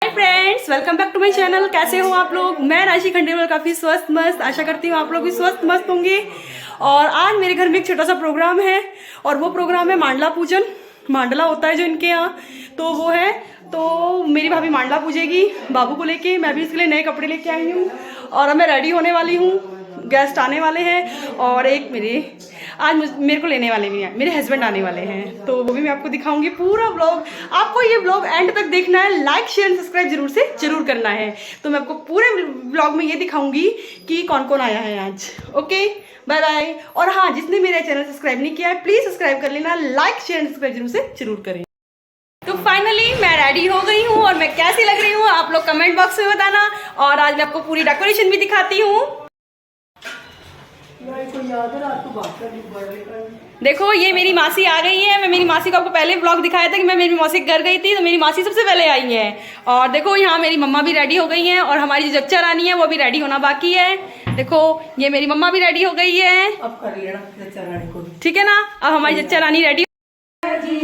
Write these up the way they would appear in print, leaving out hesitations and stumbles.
Friends, welcome back to my channel. कैसे हो आप लोग? मैं राशि खंडेलवाल काफ़ी स्वस्थ मस्त, आशा करती हूँ आप लोग भी स्वस्थ मस्त होंगे। और आज मेरे घर में एक छोटा सा प्रोग्राम है और वो प्रोग्राम है मांडला पूजन। मांडला होता है जो इनके यहाँ, तो वो है। तो मेरी भाभी मांडला पूजेगी बाबू को लेके। मैं भी इसके लिए नए कपड़े लेके आई हूँ और अब मैं रेडी होने वाली हूँ। गेस्ट आने वाले हैं और एक मेरे को लेने वाले भी हैं, मेरे हस्बैंड आने वाले हैं, तो वो भी मैं आपको दिखाऊंगी पूरा व्लॉग। आपको ये व्लॉग एंड तक देखना है, लाइक शेयर एंड सब्सक्राइब जरूर करना है। तो मैं आपको पूरे व्लॉग में ये दिखाऊंगी कि कौन कौन आया है आज। Okay, bye bye. और हाँ, जिसने मेरा चैनल सब्सक्राइब नहीं किया है प्लीज सब्सक्राइब कर लेना, लाइक शेयर एंड सब्सक्राइब जरूर करें। तो फाइनली मैं रेडी हो गई हूँ और मैं कैसी लग रही हूँ आप लोग कमेंट बॉक्स में बताना। और आज मैं आपको पूरी डेकोरेशन भी दिखाती हूँ। देखो, ये मेरी मासी आ गई है। मैं मेरी मासी को आपको पहले व्लॉग दिखाया था कि मैं मेरी मासी के घर गई थी, तो मेरी मासी सबसे पहले आई है। और देखो, यहाँ मेरी मम्मा भी रेडी हो गई हैं और हमारी जो जच्चा रानी है वो भी रेडी होना बाकी है। देखो, ये मेरी मम्मा भी रेडी हो गई है। अब कर लेना जच्चा रानी को, ठीक है ना? अब हमारी जच्चा रानी रेडी। धीरे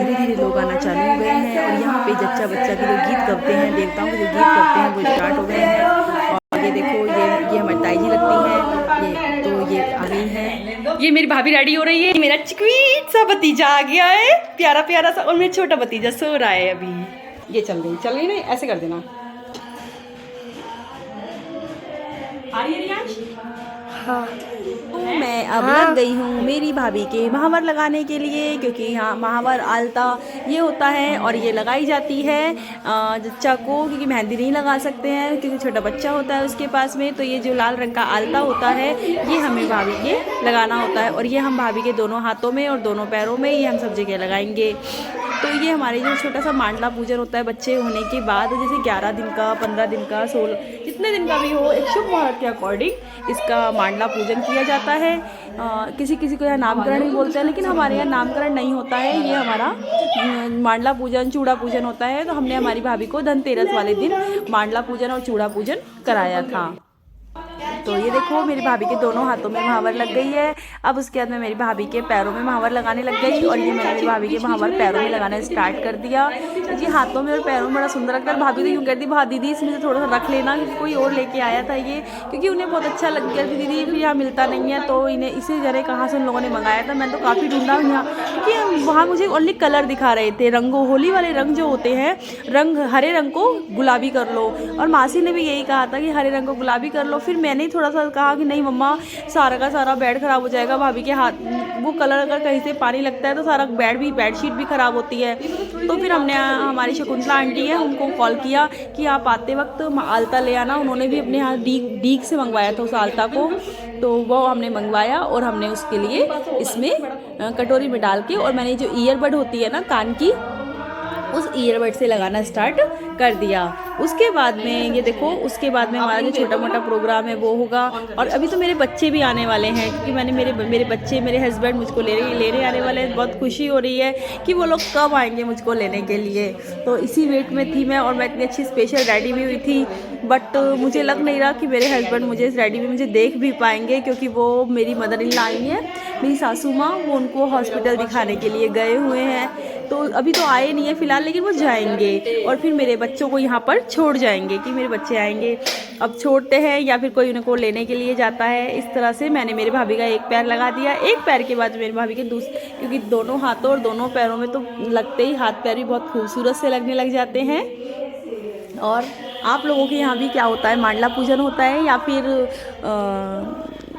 धीरे लोग आना चालू हो गए हैं और यहाँ पे जच्चा बच्चा के जो गीत करते हैं, देवताओं के जो गीत करते हैं वो स्टार्ट हो गए हैं। और ये देखो, ये हमारी ताई जी लगती हैं, ये आ गई है। ये मेरी भाभी रेडी हो रही है। मेरा चिकवीट सा भतीजा आ गया है, प्यारा प्यारा सा, और मेरा छोटा भतीजा सो रहा है अभी। ये चल गई ना, ऐसे कर देना। आ रही है रियांश? हाँ। मैं अब लग गई हूँ मेरी भाभी के महावर लगाने के लिए, क्योंकि यहाँ महावर आलता ये होता है और ये लगाई जाती है जच्चा को, क्योंकि मेहंदी नहीं लगा सकते हैं क्योंकि छोटा बच्चा होता है उसके पास में। तो ये जो लाल रंग का आलता होता है ये हमें भाभी के लगाना होता है और ये हम भाभी के दोनों हाथों में और दोनों पैरों में ये हम सब जगह लगाएंगे। तो ये हमारे जो छोटा सा मांडला पूजन होता है बच्चे होने के बाद, जैसे 11 दिन का, 15 दिन का, 16 जितने दिन का भी हो, एक शुभ मुहूर्त के अकॉर्डिंग इसका मांडला पूजन किया जाता है। किसी किसी को यहाँ नामकरण भी बोलते हैं, लेकिन हमारे यहाँ नामकरण नहीं होता है। ये हमारा मांडला पूजन, चूड़ा पूजन होता है। तो हमने हमारी भाभी को धनतेरस वाले दिन मांडला पूजन और चूड़ा पूजन कराया था। तो ये देखो, मेरी भाभी के दोनों हाथों में महावर लग गई है। अब उसके बाद मैं मेरी भाभी के पैरों में महावर लगाने लग गई और ये मैंने मेरी भाभी के महावर पैरों में लगाना स्टार्ट कर दिया। जी, हाथों में और पैरों में बड़ा सुंदर लगता है। भाभी तो यूँ कहती, भा दीदी इसमें से थोड़ा सा रख लेना, क्योंकि कोई और लेके आया था ये, क्योंकि उन्हें बहुत अच्छा लग गया। दीदी फिर यहाँ मिलता नहीं है, तो इन्हें इसे जरे कहाँ से उन लोगों ने मंगाया था। मैंने तो काफ़ी ढूंढा यहाँ, क्योंकि वहाँ मुझे ओनली कलर दिखा रहे थे, रंगों, होली वाले रंग जो होते हैं, रंग हरे रंग को गुलाबी कर लो। और मासी ने भी यही कहा था कि हरे रंग को गुलाबी कर लो। फिर मैंने थोड़ा सा कहा कि नहीं मम्मा, सारा का सारा बेड खराब हो जाएगा। भाभी के हाथ वो कलर अगर कहीं से पानी लगता है तो सारा बेडशीट भी खराब होती है। तो फिर हमने हमारी शकुंतला आंटी है उनको कॉल किया कि आप आते वक्त आलता ले आना। उन्होंने भी अपने यहाँ डीग से मंगवाया था उस आलता को, तो वो हमने मंगवाया और हमने उसके लिए इसमें कटोरी में डाल के, और मैंने जो ईयरबड होती है ना कान की, उस ईयरबड से लगाना स्टार्ट कर दिया। उसके बाद में ये देखो, उसके बाद में हमारा जो छोटा मोटा प्रोग्राम है वो होगा। और अभी तो मेरे बच्चे भी आने वाले हैं, क्योंकि मैंने मेरे बच्चे, मेरे हस्बैंड मुझको लेने आने वाले हैं। बहुत खुशी हो रही है कि वो लोग कब आएंगे मुझको लेने के लिए। तो इसी वेट में थी मैं, और मैं इतनी अच्छी स्पेशल रेडी भी हुई थी, बट मुझे लग नहीं रहा कि मेरे हस्बैंड मुझे इस रेडी में मुझे देख भी पाएंगे, क्योंकि वो मेरी मदर इन लॉ आई हैं, मेरी सासू माँ, वो उनको हॉस्पिटल दिखाने के लिए गए हुए हैं। तो अभी तो आए नहीं है फिलहाल, लेकिन वो जाएंगे और फिर मेरे बच्चों को यहाँ पर छोड़ जाएंगे कि मेरे बच्चे आएंगे। अब छोड़ते हैं या फिर कोई उनको लेने के लिए जाता है। इस तरह से मैंने मेरे भाभी का एक पैर लगा दिया। एक पैर के बाद मेरी भाभी के क्योंकि दोनों हाथों और दोनों पैरों में तो लगते ही हाथ पैर भी बहुत खूबसूरत से लगने लग जाते हैं। और आप लोगों के यहाँ भी क्या होता है? मांडला पूजन होता है या फिर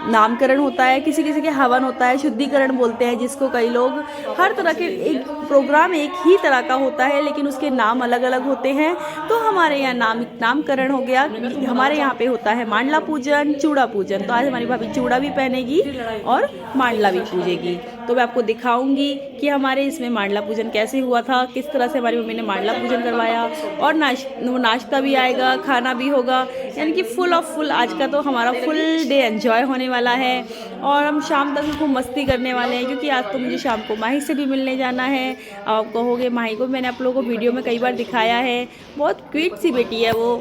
नामकरण होता है? किसी किसी के हवन होता है, शुद्धिकरण बोलते हैं जिसको कई लोग। हर तरह के एक प्रोग्राम एक ही तरह का होता है, लेकिन उसके नाम अलग अलग होते हैं। तो हमारे यहाँ नामकरण हो गया, हमारे यहाँ पे होता है मांडला पूजन, चूड़ा पूजन। तो आज हमारी भाभी चूड़ा भी पहनेगी और मांडला भी पूजेगी। तो मैं आपको दिखाऊंगी कि हमारे इसमें मांडला पूजन कैसे हुआ था, किस तरह से हमारी मम्मी ने मांडला पूजन करवाया। और नाश्ता भी आएगा, खाना भी होगा, यानी कि फुल ऑफ फुल आज का तो हमारा फुल डे एंजॉय होने वाला है। और हम शाम तक खूब मस्ती करने वाले हैं, क्योंकि आज तो मुझे शाम को माही से भी मिलने जाना है। आप कहोगे माही को मैंने आप लोगों को वीडियो में कई बार दिखाया है, बहुत क्यूट सी बेटी है वो,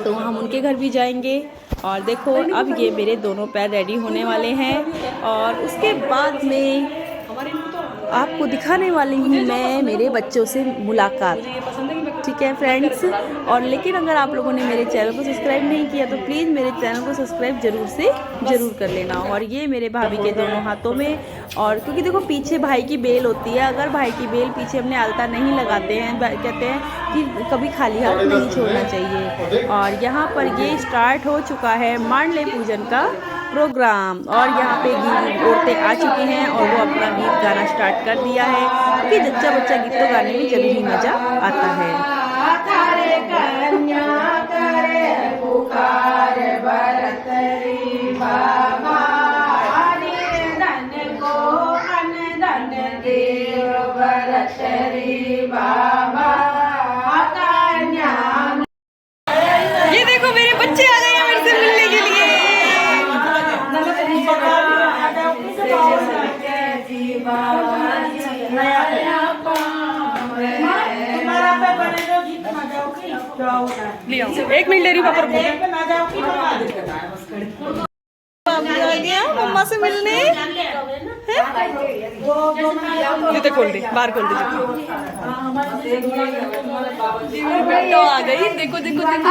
तो हम उनके घर भी जाएंगे। और देखो, अब ये मेरे दोनों पैर रेडी होने वाले हैं और उसके बाद में आपको दिखाने वाली हूँ मैं मेरे बच्चों से मुलाकात। ठीक है फ्रेंड्स, और लेकिन अगर आप लोगों ने मेरे चैनल को सब्सक्राइब नहीं किया तो प्लीज़ मेरे चैनल को सब्सक्राइब ज़रूर कर लेना। और ये मेरे भाभी के दोनों हाथों में, और क्योंकि देखो पीछे भाई की बेल होती है, अगर भाई की बेल पीछे हमने आलता नहीं लगाते हैं, कहते हैं कि कभी खाली हाथ नहीं छोड़ना चाहिए। और यहाँ पर ये स्टार्ट हो चुका है मांडले पूजन का प्रोग्राम, और यहाँ पे औरतें आ चुकी हैं और वो अपना गीत गाना स्टार्ट कर दिया है, क्योंकि जच्चा बच्चा गीत तो गाने में जरूर ही मज़ा आता है। ये देखो मेरे बच्चे आ गए हैं मेरे से मिलने के लिए। एक मिनट ले रही पापा मम्मा से मिलने। जूते खोल दे, बाहर खोल दे। तो आ गई, देखो देखो देखो।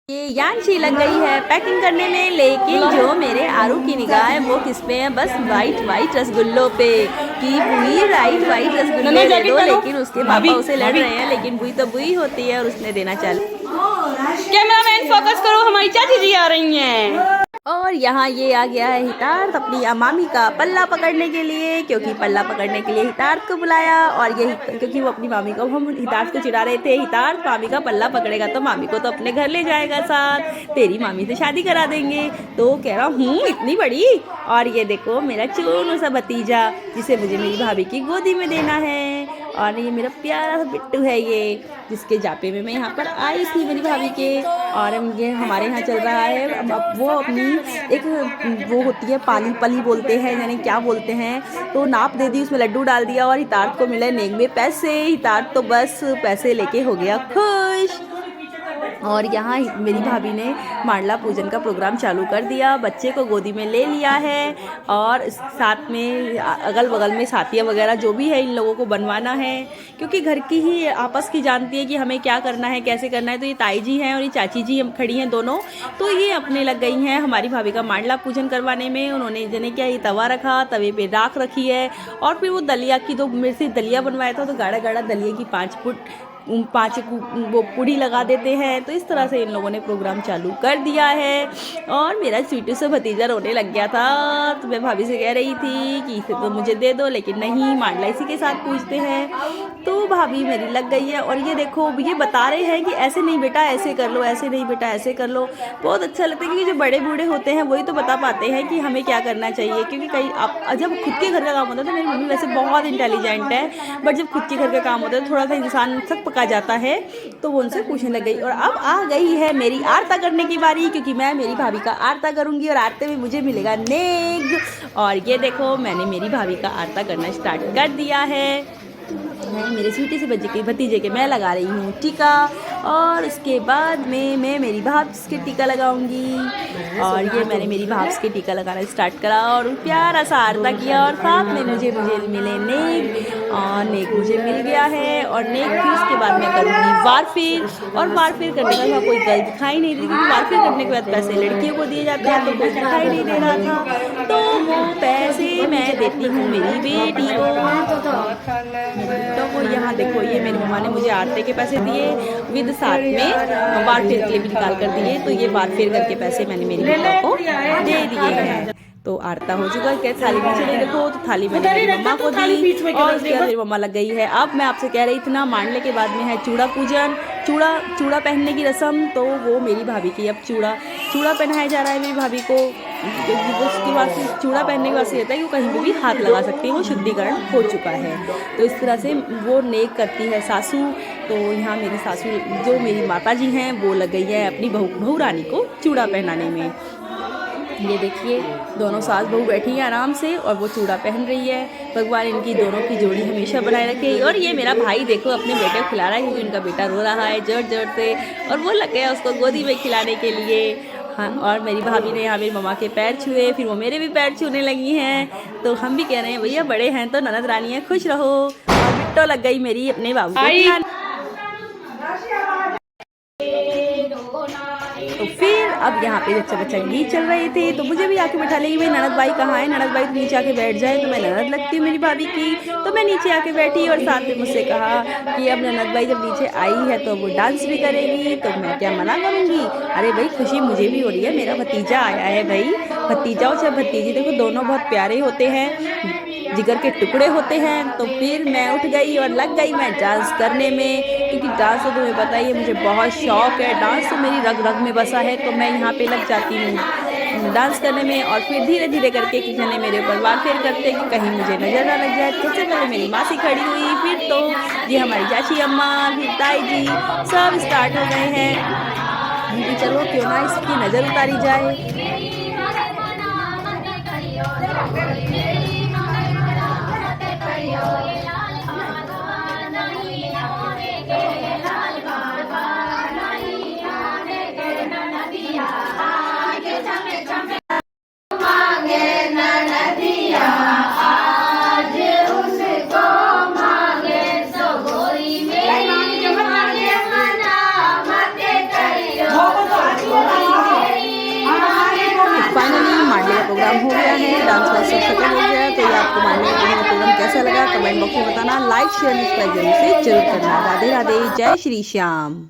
ये यांशी लग गई है पैकिंग करने में, लेकिन जो मेरे आरू की निगाह है वो किस पे है, बस वाइट रसगुल्लों पे। कि बुई वाइट रसगुल्ले दे दो, लेकिन उसके पापा उसे लड़ रहे हैं, लेकिन बुई तो बुई होती है और उसने देना चालू। कैमरामैन फोकस करो, हमारी चाची जी आ रही हैं। और यहाँ ये आ गया है हितार्थ अपनी मामी का पल्ला पकड़ने के लिए, क्योंकि पल्ला पकड़ने के लिए हितार्थ को बुलाया। और ये क्योंकि वो अपनी मामी को, हम हितार्थ को चिढ़ा रहे थे, हितार्थ मामी का पल्ला पकड़ेगा तो मामी को तो अपने घर ले जाएगा साथ, तेरी मामी से शादी करा देंगे। तो कह रहा हूँ इतनी बड़ी। और ये देखो मेरा चूनू सा भतीजा, जिसे मुझे मेरी भाभी की गोदी में देना है। और ये मेरा प्यारा सा बिट्टू है ये, जिसके जापे में मैं यहाँ पर आई थी मेरी भाभी के। और ये हमारे यहाँ चल रहा है, अब वो अपनी एक वो होती है पली बोलते हैं, यानी क्या बोलते हैं, तो नाप दे दी, उसमें लड्डू डाल दिया और हितार्थ को मिले नेग में पैसे। हितार्थ तो बस पैसे लेके हो गया खुश। और यहाँ मेरी भाभी ने मांडला पूजन का प्रोग्राम चालू कर दिया, बच्चे को गोदी में ले लिया है, और साथ में अगल बगल में साथियाँ वगैरह जो भी है इन लोगों को बनवाना है, क्योंकि घर की ही आपस की जानती है कि हमें क्या करना है कैसे करना है। तो ये ताई जी हैं और ये चाची जी हम खड़ी हैं दोनों, तो ये अपने लग गई हैं हमारी भाभी का मांडला पूजन करवाने में। उन्होंने जने क्या ये तवा रखा, तवे पे राख रखी है, और फिर वो दलिया की, तो मेरे से दलिया बनवाया था, तो गाढ़ा गाढ़ा दलिया की 5 वो पूड़ी लगा देते हैं। तो इस तरह से इन लोगों ने प्रोग्राम चालू कर दिया है। और मेरा स्वीटू से भतीजा रोने लग गया था, तो मैं भाभी से कह रही थी कि इसे तो मुझे दे दो, लेकिन नहीं, मांडला इसी के साथ पूछते हैं। तो भाभी मेरी लग गई है। और ये देखो ये बता रहे हैं कि ऐसे नहीं बेटा ऐसे कर लो, ऐसे नहीं बेटा ऐसे कर लो। बहुत अच्छा लगता है, क्योंकि जो बड़े बूढ़े होते हैं वही तो बता पाते हैं कि हमें क्या करना चाहिए। क्योंकि कई आप जब खुद के घर का काम होता है, तो मेरी मम्मी वैसे बहुत इंटेलिजेंट है, बट जब खुद के घर का काम होता है तो थोड़ा सा इंसान सक आ जाता है, तो वो उनसे पूछने लग गई। और अब आ गई है मेरी आरता करने की बारी, क्योंकि मैं मेरी भाभी का आरता करूंगी, और आरते में मुझे मिलेगा नेग। और ये देखो मैंने मेरी भाभी का आरता करना स्टार्ट कर दिया है। मैं मेरे स्वीटी से भतीजे के मैं लगा रही हूँ टीका, और उसके बाद में मैं मेरी भाभस के टीका लगाऊंगी। और ये मैंने मेरी भाभस के टीका लगाना स्टार्ट करा और प्यारा सा आरता किया, और साथ में मुझे मिले नेक, और नेक मुझे मिल गया है। और नेक फिर उसके बाद मैं करूँगी वारफिर, और वारफिर करने का कोई गल दिखाई नहीं दी, क्योंकि वारफिर करने के बाद पैसे लड़कियों को दिए जाते हैं, तो कुछ दिखाई नहीं दे रहा था, तो वो पैसे मैं देती हूँ मेरी बेटी को। तो वो यहाँ देखो ये मेरी मम्मा ने मुझे आरते के पैसे दिए, विद साथ में वारफेर के लिए भी निकाल कर दिए। तो ये वारफेर करके पैसे मैंने मेरी मम्मा को दे दिए हैं। तो आरता हो चुका है, थाली में चले देखो, तो थाली मैंने मेरी मम्मा को दी, और उसके बाद मेरी मम्मा लग गई है। अब मैं आपसे कह रही थी ना, मांडले के बाद में है चूड़ा पूजन, चूड़ा पहनने की रस्म। तो वो मेरी भाभी की अब चूड़ा पहनाया जा रहा है मेरी भाभी को। उसके बाद से चूड़ा पहनने के बाद से रहता है कि वो कहीं पर भी हाथ लगा सकती है, वो शुद्धिकरण हो चुका है। तो इस तरह से वो नेक करती है सासू। तो यहाँ मेरी सासू जो मेरी माता जी हैं वो लग गई है अपनी बहू रानी को चूड़ा पहनाने में। ये देखिए दोनों सास बहू बैठी हैं आराम से और वो चूड़ा पहन रही है। भगवान इनकी दोनों की जोड़ी हमेशा बनाए रखे। और ये मेरा भाई देखो अपने बेटे को खिला रहा है क्योंकि उनका बेटा रो रहा है जोर जोर से और वो लग गया उसको गोदी में खिलाने के लिए। हाँ, और मेरी भाभी ने यहाँ मेरी मम्मा के पैर छुए, फिर वो मेरे भी पैर छूने लगी हैं। तो हम भी कह रहे हैं भैया बड़े हैं तो ननद रानी है, खुश रहो। और बिट्टो लग गई मेरी अपने बाबू को खिलाने। तो फिर अब यहाँ पे जब संगीत चल रहे थे तो मुझे भी आके बैठा लेगी, भाई ननद भाई कहाँ है, ननद भाई तो नीचे आके बैठ जाए। तो मैं ननद लगती हूँ मेरी भाभी की, तो मैं नीचे आके बैठी और साथ में मुझसे कहा कि अब ननद भाई जब नीचे आई है तो वो डांस भी करेगी, तो मैं क्या मना करूँगी। अरे भाई खुशी मुझे भी हो रही है, मेरा भतीजा आया है भाई। भतीजा और चाहे भतीजी देखो दोनों बहुत प्यारे होते हैं, जिगर के टुकड़े होते हैं। तो फिर मैं उठ गई और लग गई मैं डांस करने में, क्योंकि डांस तो तुम्हें पता ही है मुझे बहुत शौक है, डांस तो मेरी रग रग में बसा है। तो मैं यहाँ पे लग जाती हूँ डांस करने में और फिर धीरे धीरे करके किसी ने मेरे ऊपर वार फेर करते कि कहीं मुझे नजर ना लग जाए। सबसे पहले मेरी मासी खड़ी हुई, फिर तो ये हमारी चाची अम्मा, फिर ताई जी सब स्टार्ट हो गए हैं कि चलो क्यों ना इसकी नज़र उतारी जाए। फाइनली मांडलिया प्रोग्राम हो गया है, डांस वांस सब खत्म हो गया। तो ये आपको मांडलिया प्रोग्राम कैसा लगा कमेंट बॉक्स में बताना, लाइक शेयर सब्सक्राइब जरूर से जरूर करना। राधे राधे, जय श्री श्याम।